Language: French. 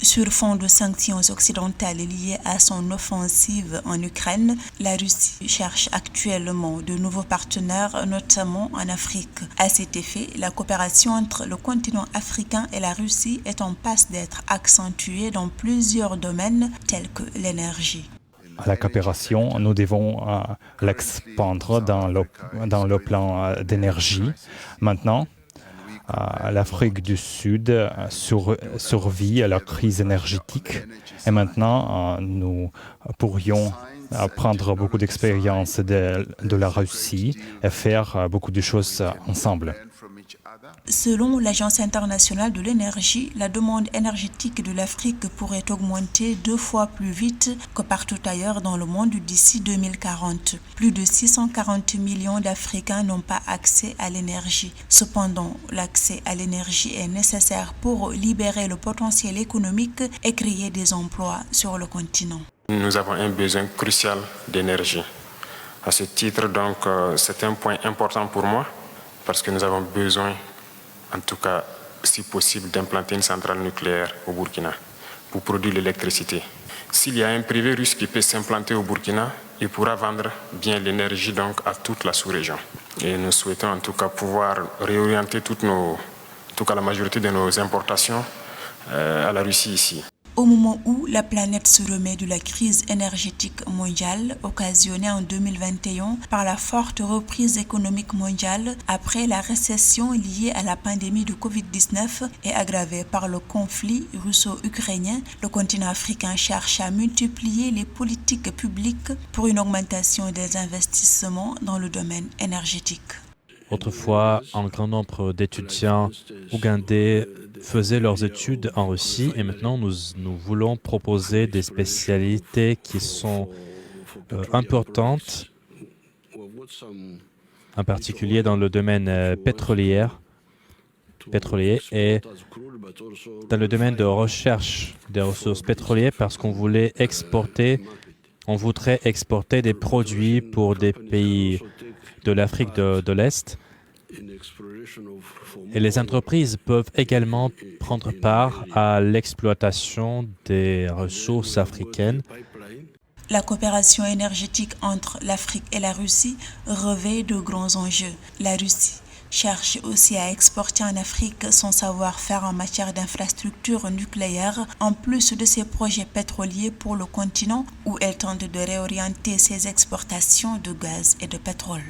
Sur fond de sanctions occidentales liées à son offensive en Ukraine, la Russie cherche actuellement de nouveaux partenaires, notamment en Afrique. À cet effet, la coopération entre le continent africain et la Russie est en passe d'être accentuée dans plusieurs domaines tels que l'énergie. La coopération, nous devons l'expandre dans le plan d'énergie. Maintenant, l'Afrique du Sud survit à la crise énergétique et maintenant nous pourrions prendre beaucoup d'expérience de la Russie et faire beaucoup de choses ensemble. Selon l'Agence internationale de l'énergie, la demande énergétique de l'Afrique pourrait augmenter 2 fois plus vite que partout ailleurs dans le monde d'ici 2040. Plus de 640 millions d'Africains n'ont pas accès à l'énergie. Cependant, l'accès à l'énergie est nécessaire pour libérer le potentiel économique et créer des emplois sur le continent. Nous avons un besoin crucial d'énergie. À ce titre, donc, c'est un point important pour moi parce que nous avons besoin, en tout cas, si possible, d'implanter une centrale nucléaire au Burkina pour produire l'électricité. S'il y a un privé russe qui peut s'implanter au Burkina, il pourra vendre bien l'énergie donc à toute la sous-région. Et nous souhaitons en tout cas pouvoir réorienter la majorité de nos importations à la Russie ici. Au moment où la planète se remet de la crise énergétique mondiale occasionnée en 2021 par la forte reprise économique mondiale après la récession liée à la pandémie de Covid-19 et aggravée par le conflit russo-ukrainien, le continent africain cherche à multiplier les politiques publiques pour une augmentation des investissements dans le domaine énergétique. Autrefois, un grand nombre d'étudiants ougandais faisaient leurs études en Russie et maintenant nous voulons proposer des spécialités qui sont importantes, en particulier dans le domaine pétrolier et dans le domaine de recherche des ressources pétrolières parce qu'on voudrait exporter des produits pour des pays de l'Afrique de l'Est. Et les entreprises peuvent également prendre part à l'exploitation des ressources africaines. La coopération énergétique entre l'Afrique et la Russie revêt de grands enjeux. La Russie cherche aussi à exporter en Afrique son savoir-faire en matière d'infrastructures nucléaires, en plus de ses projets pétroliers pour le continent, où elle tente de réorienter ses exportations de gaz et de pétrole.